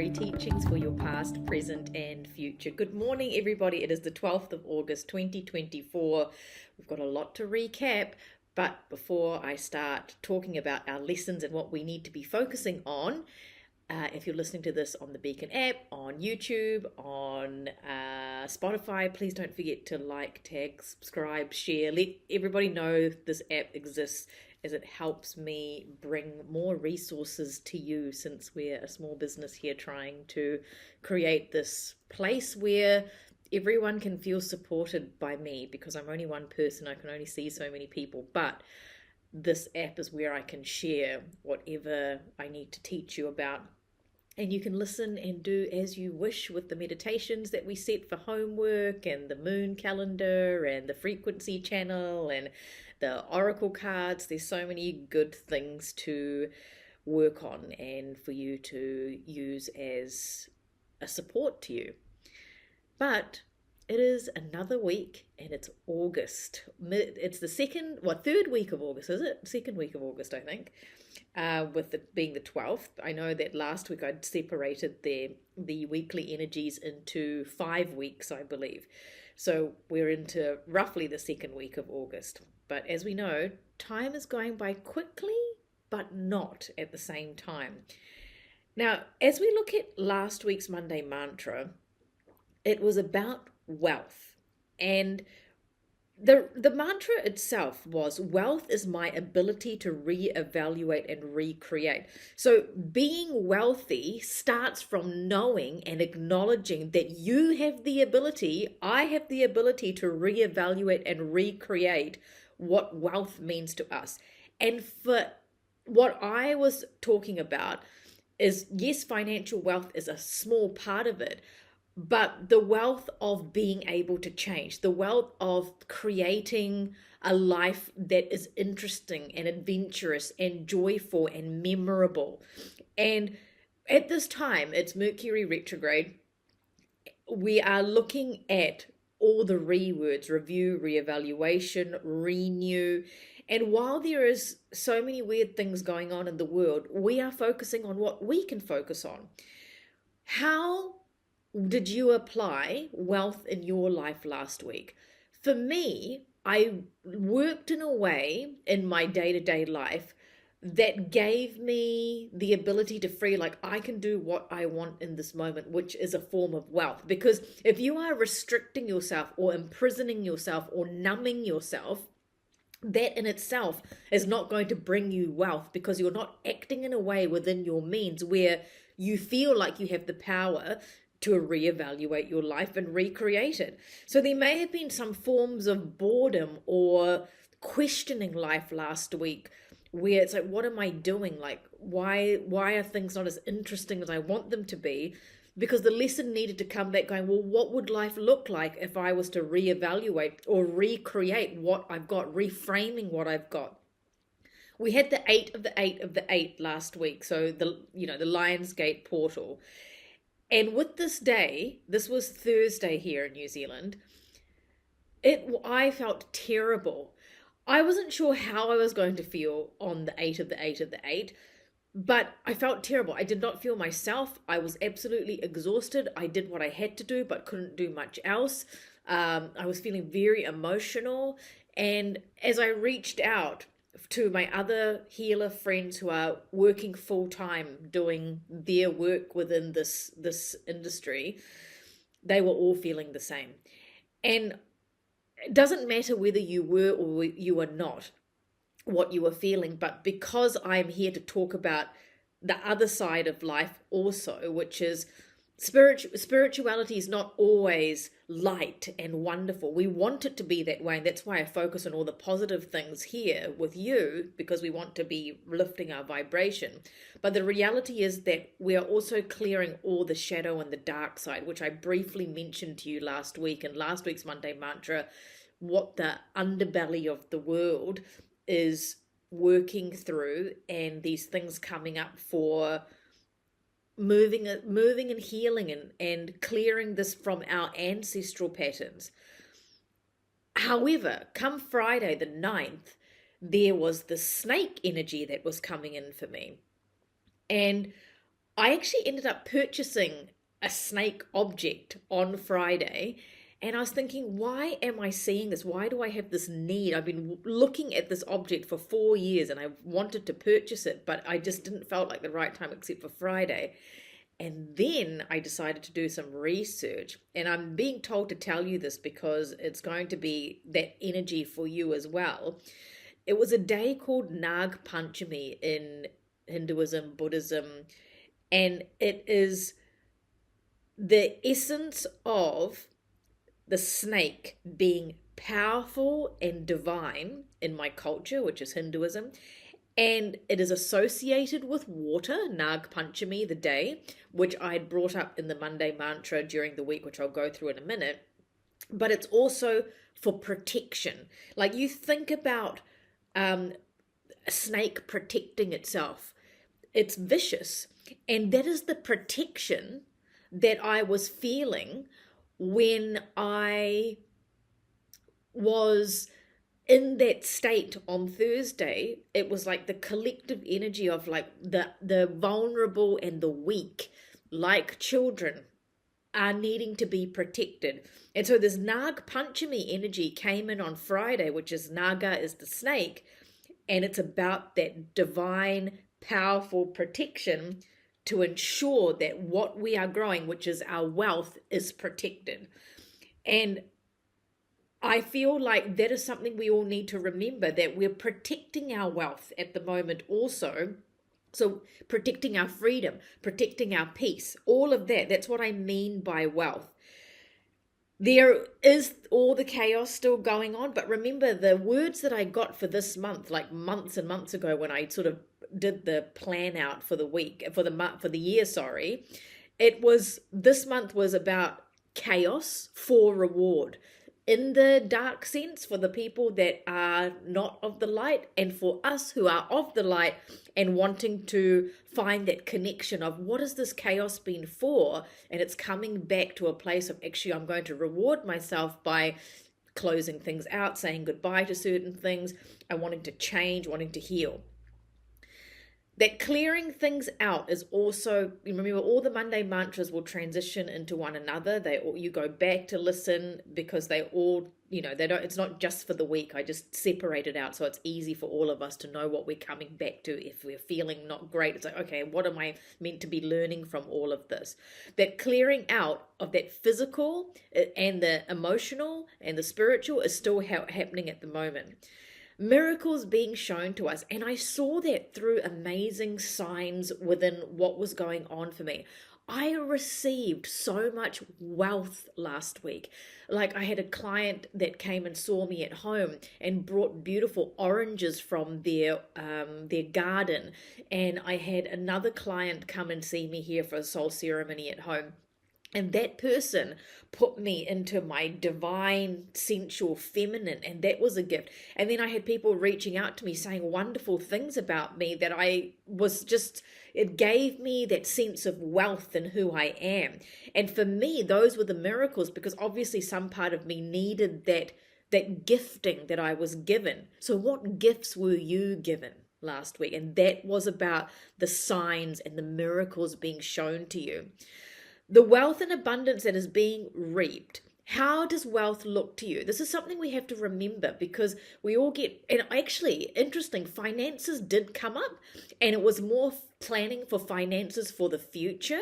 Carey Teachings for your past, present, and future. Good morning, everybody. It is the 12th of August, 2024. We've got a lot to recap, but before I start talking about our lessons and what we need to be focusing on, if you're listening to this on the Beacon app, on YouTube, on Spotify, please don't forget to like, tag, subscribe, share. Let everybody know this app exists, as it helps me bring more resources to you, since we're a small business here trying to create this place where everyone can feel supported by me, because I'm only one person. I can only see so many people, but this app is where I can share whatever I need to teach you about. And you can listen and do as you wish with the meditations that we set for homework, and the moon calendar, and the frequency channel, and the oracle cards. There's so many good things to work on and for you to use as a support to you. But it is another week, and it's August. It's the third week of August, is it? Second week of August, I think. With it being the 12th. I know that last week I'd separated the weekly energies into 5 weeks, I believe. So we're into roughly the second week of August. But as we know, time is going by quickly, but not at the same time. Now, as we look at last week's Monday mantra, it was about wealth. And the mantra itself was, wealth is my ability to reevaluate and recreate. So being wealthy starts from knowing and acknowledging that you have the ability, I have the ability to reevaluate and recreate what wealth means to us. And for what I was talking about is, yes, financial wealth is a small part of it, but the wealth of being able to change, the wealth of creating a life that is interesting and adventurous and joyful and memorable. And at this time, it's Mercury retrograde. We are looking at all the words: review, reevaluation, renew. And while there is so many weird things going on in the world, we are focusing on what we can focus on. How did you apply wealth in your life last week? For me, I worked in a way in my day-to-day life that gave me the ability to free, like, I can do what I want in this moment, which is a form of wealth. Because if you are restricting yourself or imprisoning yourself or numbing yourself, that in itself is not going to bring you wealth, because you're not acting in a way within your means where you feel like you have the power to reevaluate your life and recreate it. So there may have been some forms of boredom or questioning life last week, where it's like, what am I doing? Like, why are things not as interesting as I want them to be? Because the lesson needed to come back going, well, what would life look like if I was to reevaluate or recreate what I've got, reframing what I've got? We had the 8 of the 8 of the 8 last week. So the Lionsgate portal. And with this day, this was Thursday here in New Zealand, I felt terrible. I wasn't sure how I was going to feel on the 8 of the 8 of the 8, but I felt terrible. I did not feel myself. I was absolutely exhausted. I did what I had to do, but couldn't do much else. I was feeling very emotional. And as I reached out to my other healer friends who are working full-time doing their work within this industry, they were all feeling the same. And it doesn't matter whether you were or you were not what you were feeling, but because I'm here to talk about the other side of life also, which is spirituality is not always light and wonderful. We want it to be that way, and that's why I focus on all the positive things here with you, because we want to be lifting our vibration. But the reality is that we are also clearing all the shadow and the dark side, which I briefly mentioned to you last week in last week's Monday mantra, what the underbelly of the world is working through, and these things coming up for moving and healing and clearing this from our ancestral patterns. However, come Friday the 9th, there was the snake energy that was coming in for me. And I actually ended up purchasing a snake object on Friday. And I was thinking, why am I seeing this? Why do I have this need? I've been looking at this object for 4 years and I wanted to purchase it, but I just didn't felt like the right time except for Friday. And then I decided to do some research. And I'm being told to tell you this because it's going to be that energy for you as well. It was a day called Nag Panchami in Hinduism, Buddhism, and it is the essence of the snake being powerful and divine in my culture, which is Hinduism. And it is associated with water, Nag Panchami, the day, which I had brought up in the Monday mantra during the week, which I'll go through in a minute. But it's also for protection. Like you think about a snake protecting itself, it's vicious. And that is the protection that I was feeling when I was in that state on Thursday. It was like the collective energy of like the vulnerable and the weak, like children, are needing to be protected. And so this Nag Panchami energy came in on Friday, which is Naga is the snake, and it's about that divine, powerful protection to ensure that what we are growing, which is our wealth, is protected. And I feel like that is something we all need to remember, that we're protecting our wealth at the moment also. So protecting our freedom, protecting our peace, all of that. That's what I mean by wealth. There is all the chaos still going on, but remember the words that I got for this month, like months and months ago when I sort of did the plan out for the week, for the year, sorry. It was, this month was about chaos for reward. In the dark sense, for the people that are not of the light, and for us who are of the light and wanting to find that connection of what has this chaos been for, and it's coming back to a place of actually I'm going to reward myself by closing things out, saying goodbye to certain things, and wanting to change, wanting to heal. That clearing things out is also, remember, all the Monday mantras will transition into one another. You go back to listen because they all, they don't, it's not just for the week. I just separate it out so it's easy for all of us to know what we're coming back to. If we're feeling not great, it's like, okay, what am I meant to be learning from all of this? That clearing out of that physical and the emotional and the spiritual is still happening at the moment. Miracles being shown to us. And I saw that through amazing signs within what was going on for me. I received so much wealth last week. Like I had a client that came and saw me at home and brought beautiful oranges from their garden. And I had another client come and see me here for a soul ceremony at home. And that person put me into my divine, sensual, feminine, and that was a gift. And then I had people reaching out to me saying wonderful things about me that I was just, it gave me that sense of wealth in who I am. And for me, those were the miracles, because obviously some part of me needed that gifting that I was given. So what gifts were you given last week? And that was about the signs and the miracles being shown to you. The wealth and abundance that is being reaped. How does wealth look to you? This is something we have to remember, because we all get, and actually, interesting, finances did come up, and it was more planning for finances for the future.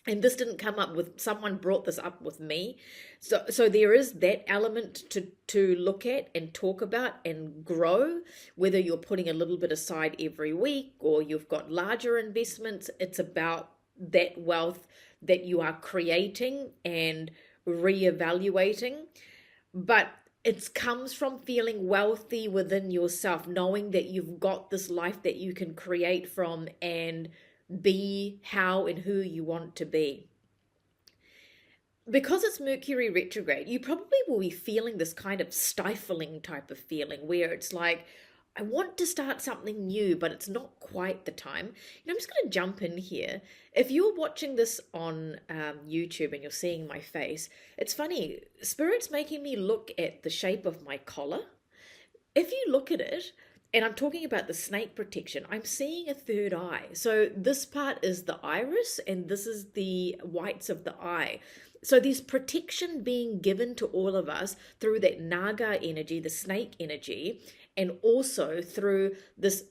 And this didn't come up with, someone brought this up with me. So there is that element to look at and talk about and grow, whether you're putting a little bit aside every week or you've got larger investments. It's about that wealth that you are creating and reevaluating. But it comes from feeling wealthy within yourself, knowing that you've got this life that you can create from and be how and who you want to be. Because it's Mercury retrograde, you probably will be feeling this kind of stifling type of feeling where it's like, I want to start something new, but it's not quite the time. I'm just going to jump in here. If you're watching this on YouTube and you're seeing my face, it's funny. Spirit's making me look at the shape of my collar. If you look at it, And I'm talking about the snake protection. I'm seeing a third eye. So this part is the iris, and this is the whites of the eye. So there's protection being given to all of us through that naga energy, the snake energy, and also through this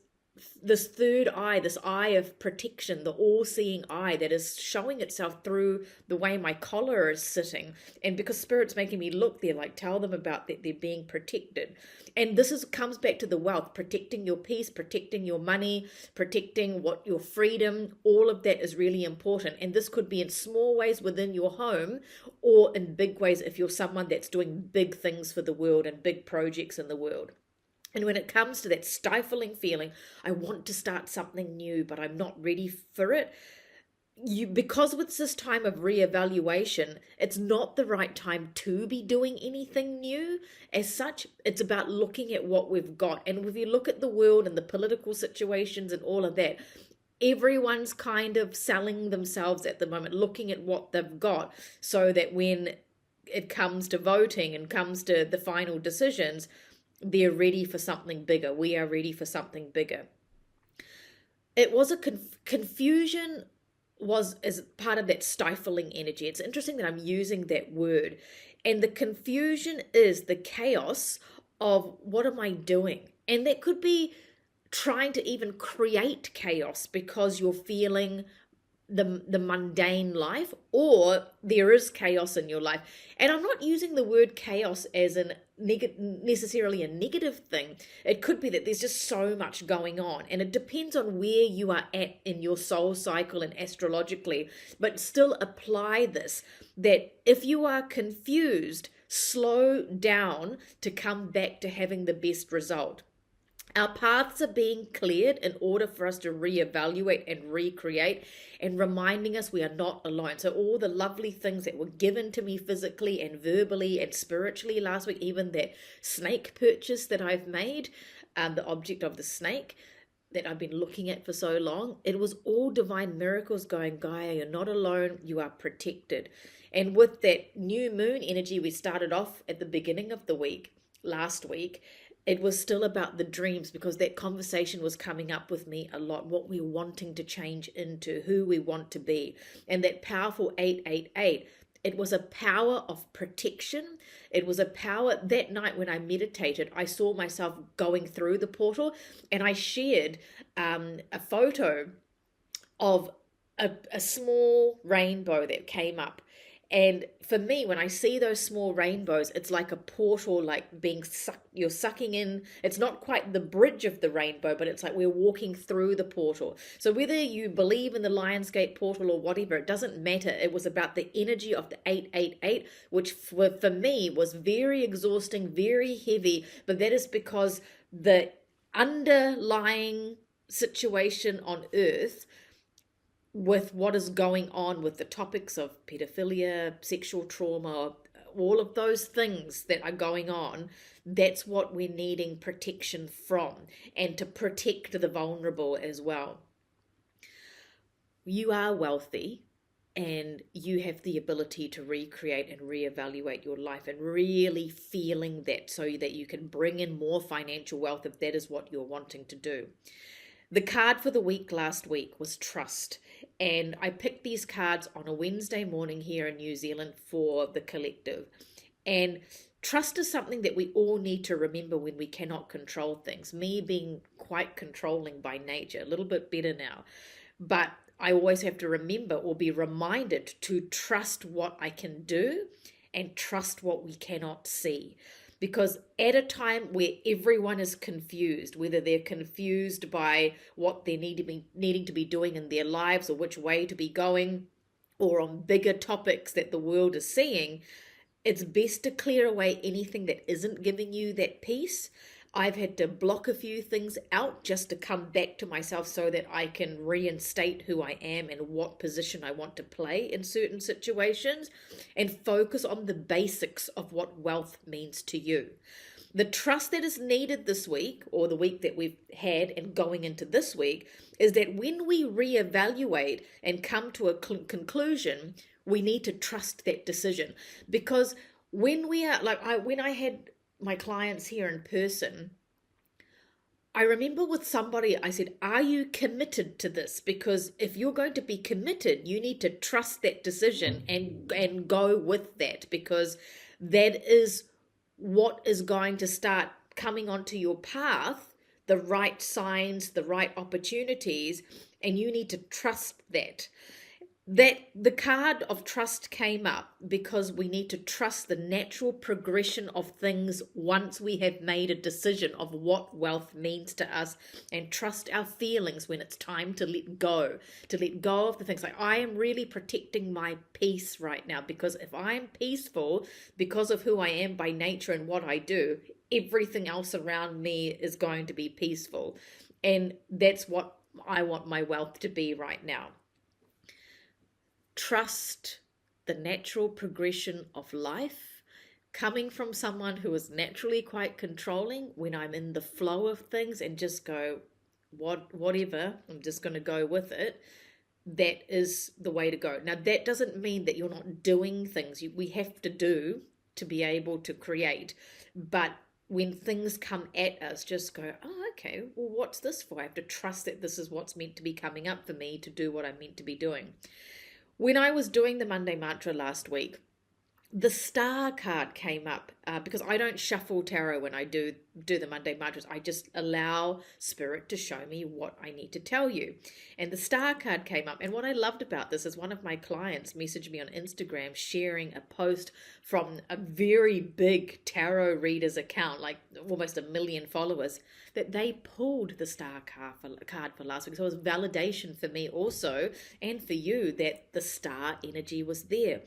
third eye, this eye of protection, the all-seeing eye that is showing itself through the way my collar is sitting. And because Spirit's making me look there, like tell them about that they're being protected. And this comes back to the wealth, protecting your peace, protecting your money, protecting your freedom. All of that is really important. And this could be in small ways within your home, or in big ways if you're someone that's doing big things for the world and big projects in the world. And when it comes to that stifling feeling, I want to start something new, but I'm not ready for it. Because it's this time of reevaluation, it's not the right time to be doing anything new. As such, it's about looking at what we've got. And if you look at the world and the political situations and all of that, everyone's kind of selling themselves at the moment, looking at what they've got, so that when it comes to voting and comes to the final decisions, they're ready for something bigger. We are ready for something bigger. It was a confusion was as part of that stifling energy. It's interesting that I'm using that word. And the confusion is the chaos of what am I doing? And that could be trying to even create chaos because you're feeling the mundane life, or there is chaos in your life. And I'm not using the word chaos as necessarily a negative thing. It could be that there's just so much going on, and it depends on where you are at in your soul cycle and astrologically. But still apply this, that if you are confused, slow down to come back to having the best result. Our paths are being cleared in order for us to reevaluate and recreate, and reminding us we are not alone. So all the lovely things that were given to me physically and verbally and spiritually last week, even that snake purchase that I've made, the object of the snake that I've been looking at for so long, it was all divine miracles going, Gaia, you're not alone, you are protected. And with that new moon energy we started off at the beginning of the week, last week, it was still about the dreams, because that conversation was coming up with me a lot, what we're wanting to change into, who we want to be. And that powerful 888, it was a power of protection. It was a power. That night when I meditated, I saw myself going through the portal, and I shared a photo of a small rainbow that came up. And for me, when I see those small rainbows, it's like a portal, like being sucked, you're sucking in. It's not quite the bridge of the rainbow, but it's like we're walking through the portal. So whether you believe in the Lionsgate portal or whatever, it doesn't matter. It was about the energy of the 888, which for me was very exhausting, very heavy. But that is because the underlying situation on Earth, with what is going on with the topics of pedophilia, sexual trauma, all of those things that are going on, that's what we're needing protection from, and to protect the vulnerable as well. You are wealthy, and you have the ability to recreate and reevaluate your life, and really feeling that, so that you can bring in more financial wealth if that is what you're wanting to do. The card for the week last week was trust, and I picked these cards on a Wednesday morning here in New Zealand for the collective. And trust is something that we all need to remember when we cannot control things. Me being quite controlling by nature, a little bit better now, but I always have to remember or be reminded to trust what I can do and trust what we cannot see. Because at a time where everyone is confused, whether they're confused by what they needing to be doing in their lives, or which way to be going, or on bigger topics that the world is seeing, it's best to clear away anything that isn't giving you that peace. I've had to block a few things out just to come back to myself, so that I can reinstate who I am and what position I want to play in certain situations, and focus on the basics of what wealth means to you. The trust that is needed this week, or the week that we've had and going into this week, is that when we reevaluate and come to a conclusion, we need to trust that decision. Because when we are, when I had my clients here in person, I remember with somebody, I said, are you committed to this? Because if you're going to be committed, you need to trust that decision and go with that, because that is what is going to start coming onto your path, the right signs, the right opportunities, and you need to trust that. That the card of trust came up because we need to trust the natural progression of things once we have made a decision of what wealth means to us, and trust our feelings when it's time to let go of the things. Like, I am really protecting my peace right now, because if I am peaceful because of who I am by nature and what I do, everything else around me is going to be peaceful. And that's what I want my wealth to be right now. Trust the natural progression of life, coming from someone who is naturally quite controlling. When I'm in the flow of things and just go, whatever, I'm just going to go with it. That is the way to go. Now, that doesn't mean that you're not doing things. We have to do to be able to create. But when things come at us, just go, oh, okay, well, what's this for? I have to trust that this is what's meant to be coming up for me to do what I'm meant to be doing. When I was doing the Monday Mantra last week, the star card came up because I don't shuffle tarot when I do the Monday Mantras. I just allow Spirit to show me what I need to tell you. And the star card came up. And what I loved about this is one of my clients messaged me on Instagram sharing a post from a very big tarot reader's account, like almost 1 million followers, that they pulled the star card for last week. So it was validation for me also, and for you, that the star energy was there.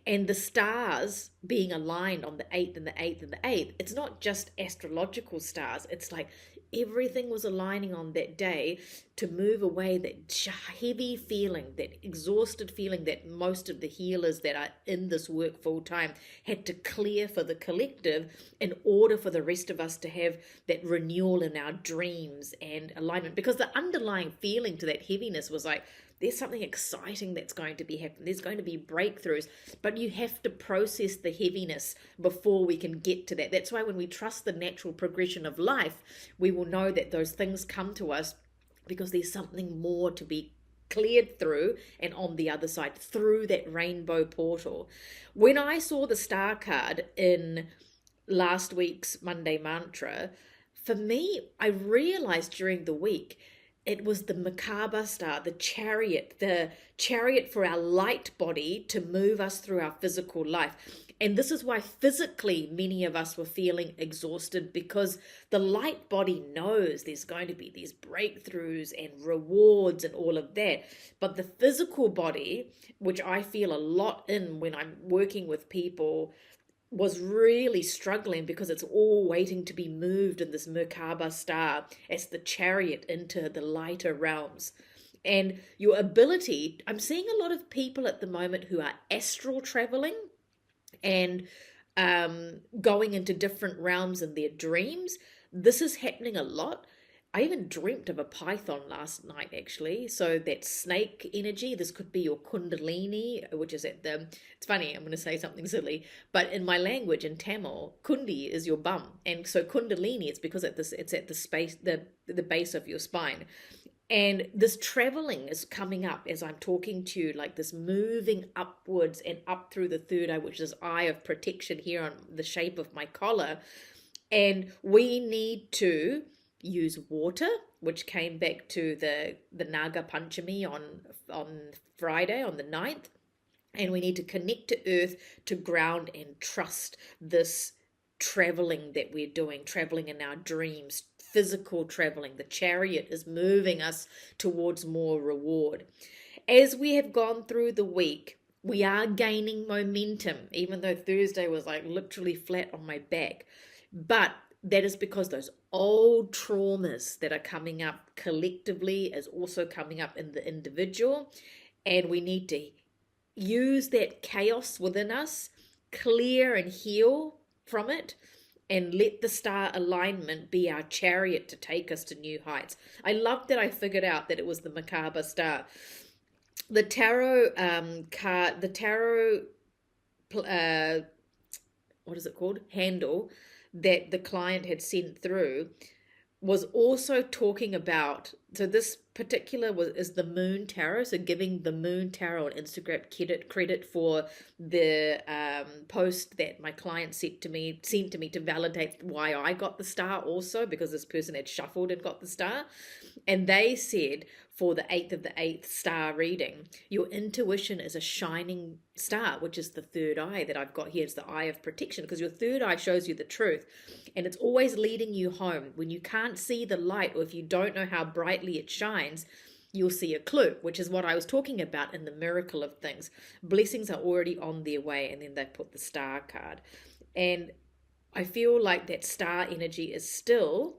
And the stars being aligned on the 8th and the 8th and the 8th, it's not just astrological stars. It's like everything was aligning on that day to move away that heavy feeling, that exhausted feeling that most of the healers that are in this work full time had to clear for the collective, in order for the rest of us to have that renewal in our dreams and alignment. Because the underlying feeling to that heaviness was like, there's something exciting that's going to be happening. There's going to be breakthroughs, but you have to process the heaviness before we can get to that. That's why when we trust the natural progression of life, we will know that those things come to us because there's something more to be cleared through and on the other side, through that rainbow portal. When I saw the star card in last week's Monday Mantra, for me, I realized during the week, it was the Merkaba star, the chariot for our light body to move us through our physical life. And this is why physically many of us were feeling exhausted, because the light body knows there's going to be these breakthroughs and rewards and all of that. But the physical body, which I feel a lot in when I'm working with people, was really struggling because it's all waiting to be moved in this Merkaba star as the chariot into the lighter realms. And your ability, I'm seeing a lot of people at the moment who are astral traveling and going into different realms in their dreams. This is happening a lot. I even dreamt of a python last night, actually. So that snake energy, this could be your kundalini, which is at the, it's funny, I'm going to say something silly, but in my language, in Tamil, kundi is your bum. And so kundalini, it's because it's at the space, the base of your spine. And this traveling is coming up as I'm talking to you, like this moving upwards and up through the third eye, which is eye of protection here on the shape of my collar. And we need to use water, which came back to the Naga Panchami on Friday, on the 9th. And we need to connect to earth, to ground and trust this traveling that we're doing, traveling in our dreams, physical traveling. The chariot is moving us towards more reward. As we have gone through the week, we are gaining momentum, even though Thursday was like literally flat on my back. But that is because those old traumas that are coming up collectively is also coming up in the individual. And we need to use that chaos within us, clear and heal from it, and let the star alignment be our chariot to take us to new heights. I love that I figured out that it was the Merkaba star. The tarot card, the tarot, what is it called? Handle that the client had sent through was also talking about, so this particular is the Moon Tarot, so giving the Moon Tarot on Instagram credit for the post that my client sent to me to validate why I got the star also, because this person had shuffled and got the star. And they said for the 8th of the 8th star reading, your intuition is a shining star, which is the third eye that I've got here. It's the eye of protection, because your third eye shows you the truth, and it's always leading you home. When you can't see the light, or if you don't know how brightly it shines, you'll see a clue, which is what I was talking about in the miracle of things. Blessings are already on their way, and then they put the star card. And I feel like that star energy is still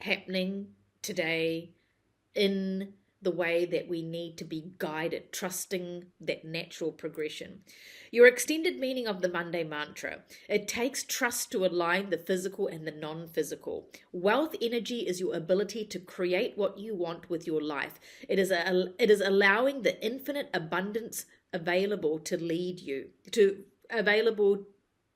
happening today in the way that we need to be guided, trusting that natural progression. Your extended meaning of the Monday mantra: it takes trust to align the physical and the non-physical. Wealth energy is your ability to create what you want with your life. It is allowing the infinite abundance available to lead you to available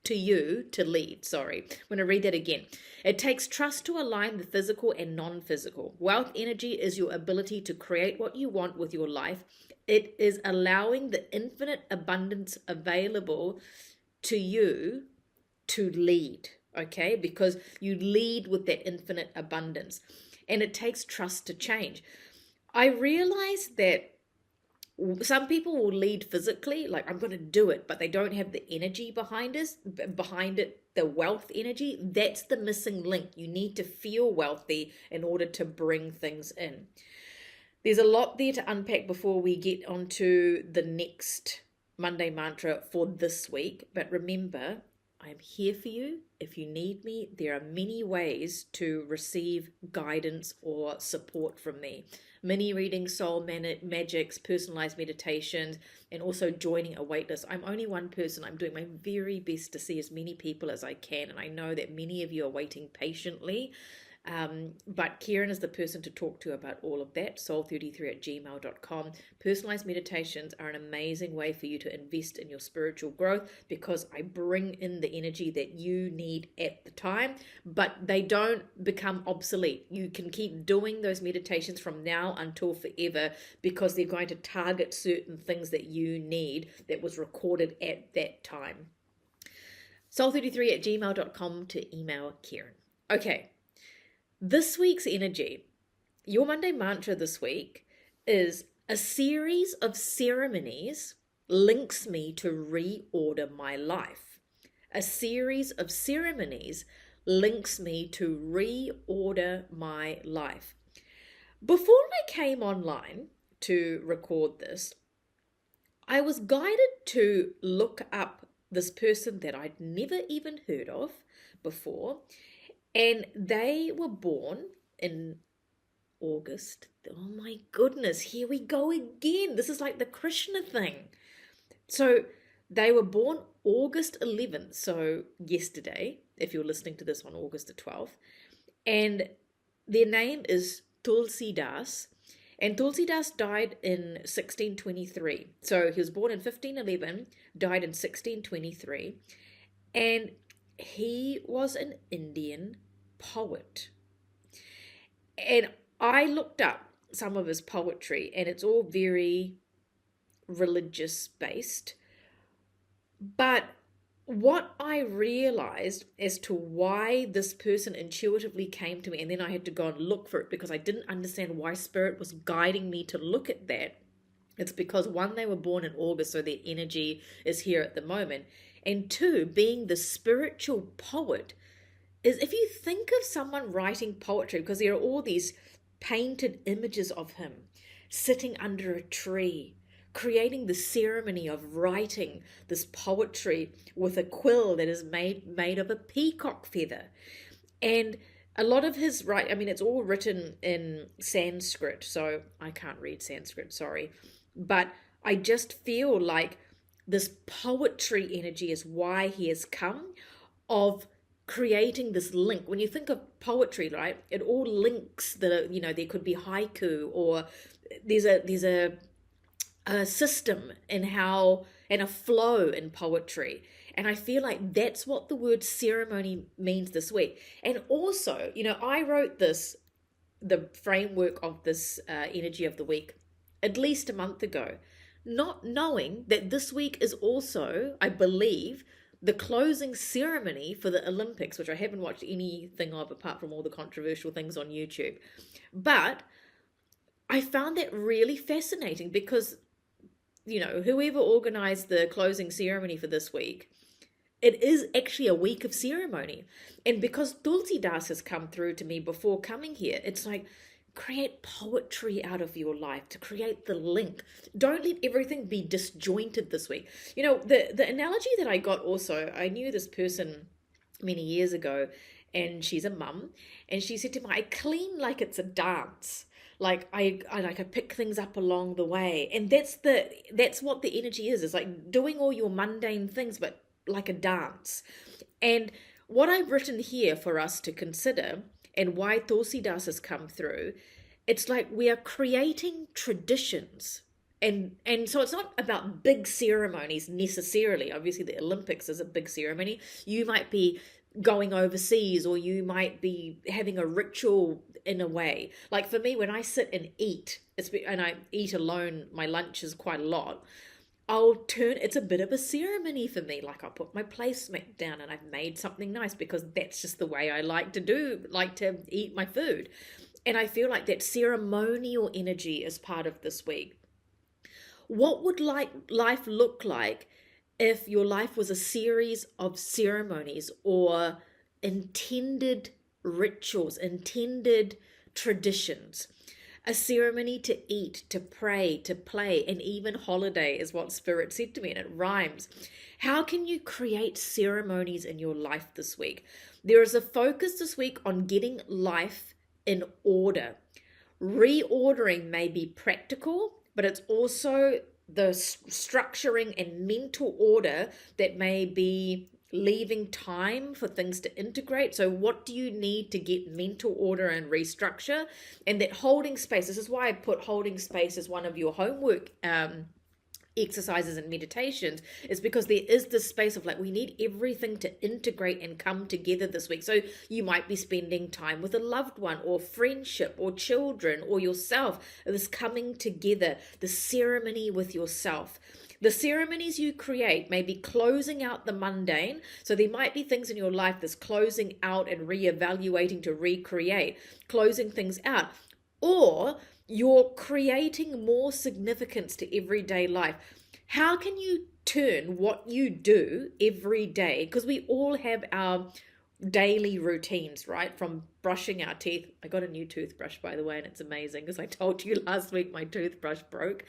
to you to lead. Sorry, I'm going to read that again. It takes trust to align the physical and non-physical. Wealth energy is your ability to create what you want with your life. It is allowing the infinite abundance available to you to lead, okay? Because you lead with that infinite abundance. And it takes trust to change. I realize that some people will lead physically, like I'm going to do it, but they don't have the energy behind it, the wealth energy. That's the missing link. You need to feel wealthy in order to bring things in. There's a lot there to unpack before we get onto the next Monday mantra for this week. But remember, I'm here for you. If you need me, there are many ways to receive guidance or support from me. Mini readings, soul magics, personalized meditations, and also joining a waitlist. I'm only one person. I'm doing my very best to see as many people as I can, and I know that many of you are waiting patiently. But Kieran is the person to talk to about all of that. soul33@gmail.com. Personalized meditations are an amazing way for you to invest in your spiritual growth, because I bring in the energy that you need at the time, but they don't become obsolete. You can keep doing those meditations from now until forever, because they're going to target certain things that you need that was recorded at that time. soul33@gmail.com to email Kieran. Okay. This week's energy, your Monday mantra this week is: a series of ceremonies links me to reorder my life. A series of ceremonies links me to reorder my life. Before I came online to record this, I was guided to look up this person that I'd never even heard of before. And they were born in August. Oh my goodness, here we go again. This is like the Krishna thing. So they were born August 11th, so yesterday, if you're listening to this on August the 12th. And their name is Tulsi Das. And Tulsi Das died in 1623. So he was born in 1511, died in 1623. And he was an Indian poet. And I looked up some of his poetry, and it's all very religious based. But what I realized as to why this person intuitively came to me, and then I had to go and look for it because I didn't understand why Spirit was guiding me to look at that. It's because, one, they were born in August, so their energy is here at the moment. And two, being the spiritual poet, is if you think of someone writing poetry, because there are all these painted images of him sitting under a tree, creating the ceremony of writing this poetry with a quill that is made of a peacock feather. And a lot of his it's all written in Sanskrit, so I can't read Sanskrit, sorry. But I just feel like this poetry energy is why he has come, of creating this link. When you think of poetry, right, it all links. There could be haiku, or there's a system in how, and a flow in poetry. And I feel like that's what the word ceremony means this week. And also, I wrote the framework of this energy of the week at least a month ago, not knowing that this week is also, I believe, the closing ceremony for the Olympics, which I haven't watched anything of apart from all the controversial things on YouTube. But I found that really fascinating because, whoever organized the closing ceremony for this week, it is actually a week of ceremony. And because Tulsi Das has come through to me before coming here, it's like, create poetry out of your life to create the link. Don't let everything be disjointed this week. The analogy that I got also, I knew this person many years ago, and she's a mum, and she said to me, I clean like it's a dance. Like I pick things up along the way. And that's what the energy is. It's like doing all your mundane things, but like a dance. And what I've written here for us to consider, and why Tulsi Das has come through, it's like we are creating traditions. And so it's not about big ceremonies necessarily. Obviously, the Olympics is a big ceremony. You might be going overseas, or you might be having a ritual in a way. Like for me, when I sit and eat, and I eat alone, my lunch is quite a lot, it's a bit of a ceremony for me. Like I'll put my placemat down and I've made something nice because that's just the way I like to eat my food. And I feel like that ceremonial energy is part of this week. What would life look like if your life was a series of ceremonies or intended rituals, intended traditions? A ceremony to eat, to pray, to play, and even holiday is what Spirit said to me, and it rhymes. How can you create ceremonies in your life this week? There is a focus this week on getting life in order. Reordering may be practical, but it's also the structuring and mental order that may be leaving time for things to integrate. So what do you need to get mental order and restructure? And that holding space, this is why I put holding space as one of your homework exercises and meditations, is because there is this space of like, we need everything to integrate and come together this week. So you might be spending time with a loved one, or friendship, or children, or yourself, this coming together, the ceremony with yourself. The ceremonies you create may be closing out the mundane. So there might be things in your life that's closing out and reevaluating to recreate, closing things out. Or you're creating more significance to everyday life. How can you turn what you do every day? Because we all have our daily routines, right? From brushing our teeth. I got a new toothbrush, by the way, and it's amazing because I told you last week my toothbrush broke.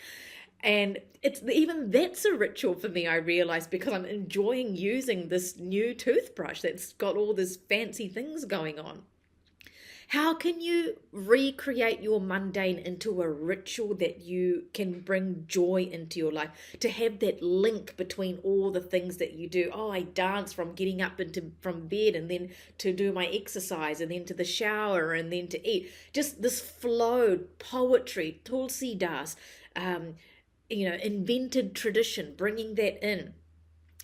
And that's a ritual for me, I realized, because I'm enjoying using this new toothbrush that's got all these fancy things going on. How can you recreate your mundane into a ritual that you can bring joy into your life? To have that link between all the things that you do. Oh, I dance from getting up from bed, and then to do my exercise, and then to the shower, and then to eat. Just this flow, poetry, Tulsi Das, invented tradition, bringing that in.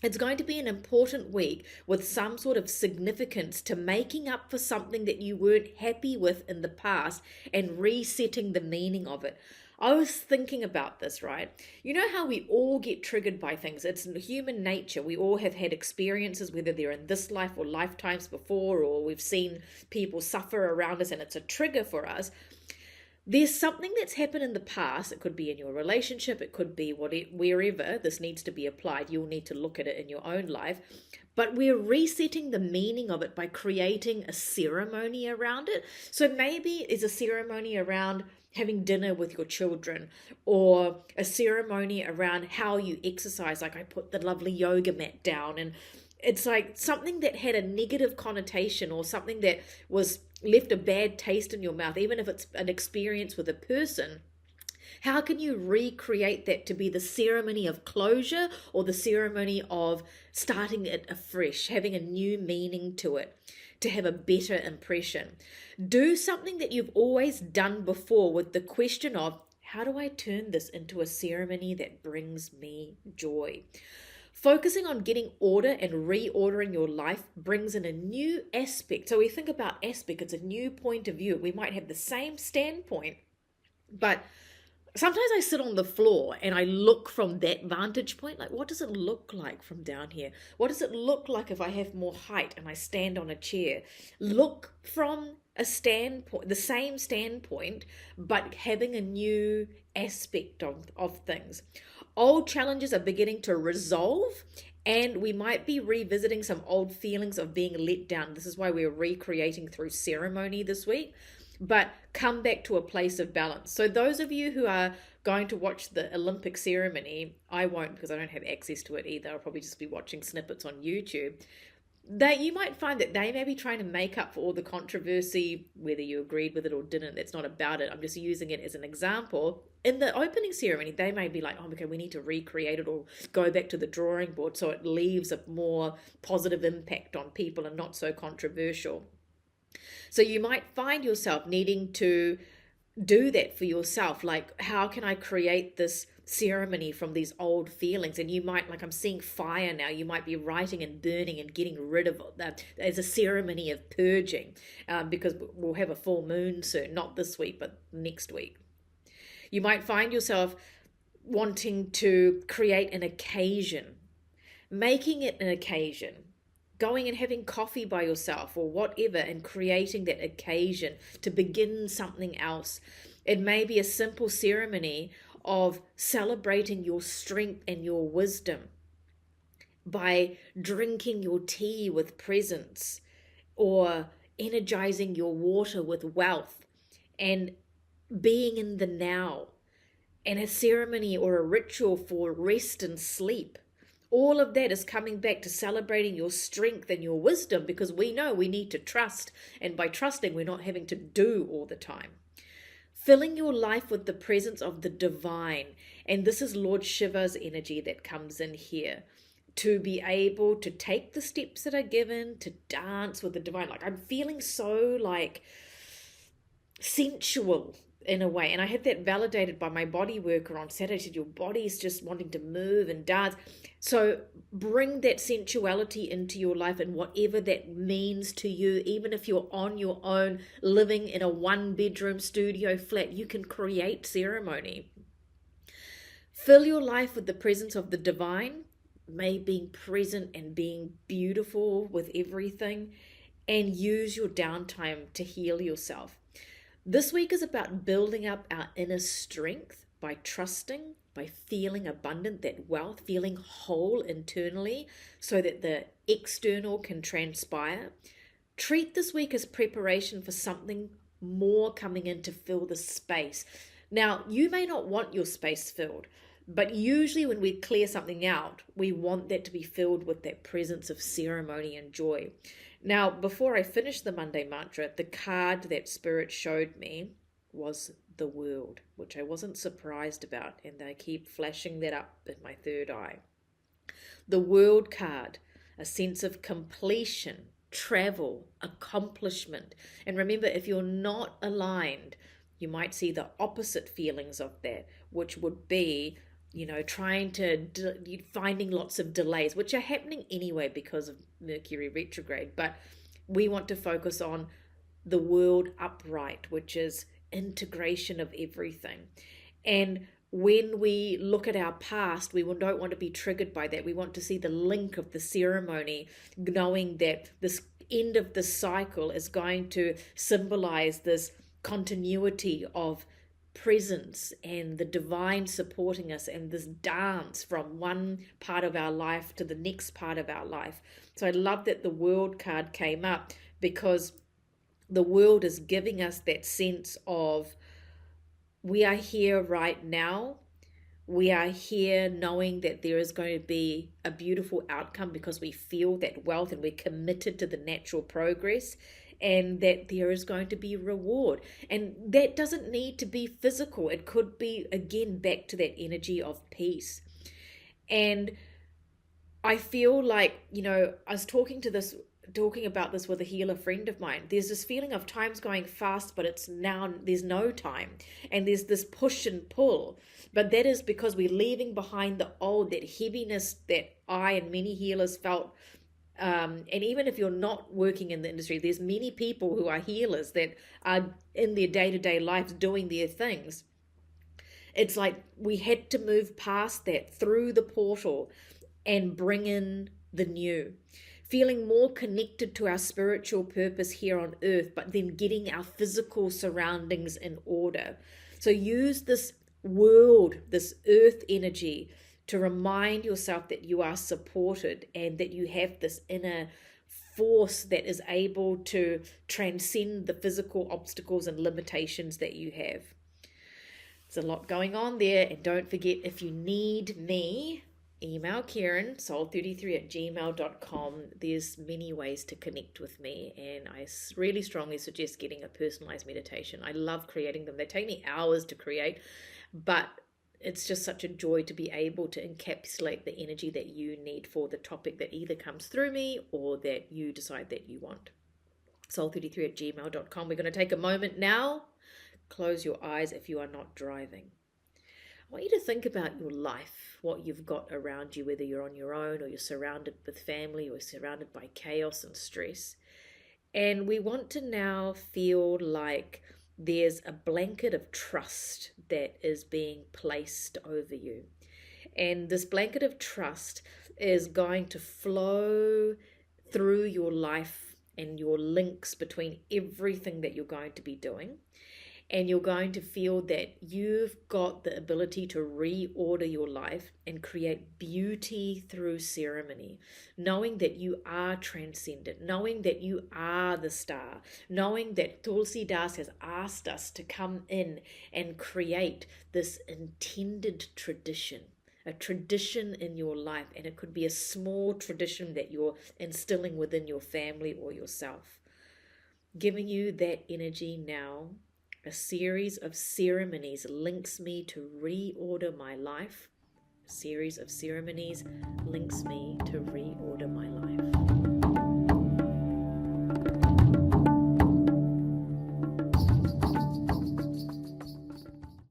It's going to be an important week with some sort of significance to making up for something that you weren't happy with in the past and resetting the meaning of it. I was thinking about this, right? You know how we all get triggered by things. It's human nature. We all have had experiences, whether they're in this life or lifetimes before, or we've seen people suffer around us and it's a trigger for us. There's something that's happened in the past. It could be in your relationship. It could be wherever this needs to be applied. You'll need to look at it in your own life. But we're resetting the meaning of it by creating a ceremony around it. So maybe it's a ceremony around having dinner with your children, or a ceremony around how you exercise. Like I put the lovely yoga mat down, and it's like something that had a negative connotation, or something that was left a bad taste in your mouth, even if it's an experience with a person. How can you recreate that to be the ceremony of closure, or the ceremony of starting it afresh, having a new meaning to it, to have a better impression? Do something that you've always done before with the question of, how do I turn this into a ceremony that brings me joy? Focusing on getting order and reordering your life brings in a new aspect. So we think about aspect, it's a new point of view. We might have the same standpoint, but sometimes I sit on the floor and I look from that vantage point. Like, what does it look like from down here? What does it look like if I have more height and I stand on a chair? Look from a standpoint, the same standpoint, but having a new aspect of things. Old challenges are beginning to resolve, and we might be revisiting some old feelings of being let down. This is why we're recreating through ceremony this week, but come back to a place of balance. So those of you who are going to watch the Olympic ceremony, I won't because I don't have access to it either. I'll probably just be watching snippets on YouTube. You might find that they may be trying to make up for all the controversy, whether you agreed with it or didn't. That's not about it. I'm just using it as an example. In the opening ceremony, they may be like, oh, okay, we need to recreate it or go back to the drawing board so it leaves a more positive impact on people and not so controversial. So you might find yourself needing to do that for yourself. Like, how can I create this ceremony from these old feelings? And you might, like, I'm seeing fire now, you might be writing and burning and getting rid of that as a ceremony of purging, because we'll have a full moon soon, not this week but next week. You might find yourself wanting to create an occasion, making it an occasion, going and having coffee by yourself or whatever, and creating that occasion to begin something else. It may be a simple ceremony of celebrating your strength and your wisdom by drinking your tea with presence, or energizing your water with wealth, and being in the now, and a ceremony or a ritual for rest and sleep. All of that is coming back to celebrating your strength and your wisdom, because we know we need to trust, and by trusting we're not having to do all the time. Filling your life with the presence of the divine, and this is Lord Shiva's energy that comes in here, to be able to take the steps that are given, to dance with the divine. Like, I'm feeling so like sensual in a way, and I had that validated by my body worker on Saturday. She said your body's just wanting to move and dance. So bring that sensuality into your life, and whatever that means to you. Even if you're on your own living in a 1-bedroom studio flat, you can create ceremony. Fill your life with the presence of the divine, being present and being beautiful with everything, and use your downtime to heal yourself. This week is about building up our inner strength by trusting, by feeling abundant, that wealth, feeling whole internally so that the external can transpire. Treat this week as preparation for something more coming in to fill the space. Now, you may not want your space filled, but usually when we clear something out, we want that to be filled with that presence of ceremony and joy. Now, before I finish the Monday mantra, the card that Spirit showed me was the World, which I wasn't surprised about, and they keep flashing that up in my third eye. The World card, a sense of completion, travel, accomplishment. And remember, if you're not aligned, you might see the opposite feelings of that, which would be, finding lots of delays, which are happening anyway because of Mercury retrograde. But we want to focus on the world upright, which is integration of everything. And when we look at our past, we don't want to be triggered by that. We want to see the link of the ceremony, knowing that this end of the cycle is going to symbolize this continuity of presence and the divine supporting us, and this dance from one part of our life to the next part of our life. So I love that the World card came up, because the world is giving us that sense of we are here right now. We are here knowing that there is going to be a beautiful outcome because we feel that wealth and we're committed to the natural progress, and that there is going to be reward. And that doesn't need to be physical. It could be, again, back to that energy of peace. And I feel like, I was talking to this talking about this with a healer friend of mine. There's this feeling of time's going fast, but it's now, there's no time. And there's this push and pull. But that is because we're leaving behind the old, that heaviness that I and many healers felt. And even if you're not working in the industry, there's many people who are healers that are in their day-to-day lives doing their things. It's like we had to move past that, through the portal, and bring in the new. Feeling more connected to our spiritual purpose here on earth, but then getting our physical surroundings in order. So use this world, this earth energy, to remind yourself that you are supported and that you have this inner force that is able to transcend the physical obstacles and limitations that you have. There's a lot going on there. And don't forget, if you need me, email Karen, soul33@gmail.com. There's many ways to connect with me, and I really strongly suggest getting a personalized meditation. I love creating them. They take me hours to create, but it's just such a joy to be able to encapsulate the energy that you need for the topic that either comes through me or that you decide that you want. soul33@gmail.com. We're going to take a moment now. Close your eyes if you are not driving. I want you to think about your life, what you've got around you, whether you're on your own or you're surrounded with family or surrounded by chaos and stress. And we want to now feel like there's a blanket of trust that is being placed over you. And this blanket of trust is going to flow through your life and your links between everything that you're going to be doing. And you're going to feel that you've got the ability to reorder your life and create beauty through ceremony, knowing that you are transcendent, knowing that you are the star, knowing that Tulsi Das has asked us to come in and create this intended tradition, a tradition in your life. And it could be a small tradition that you're instilling within your family or yourself. Giving you that energy now. A series of ceremonies links me to reorder my life. A series of ceremonies links me to reorder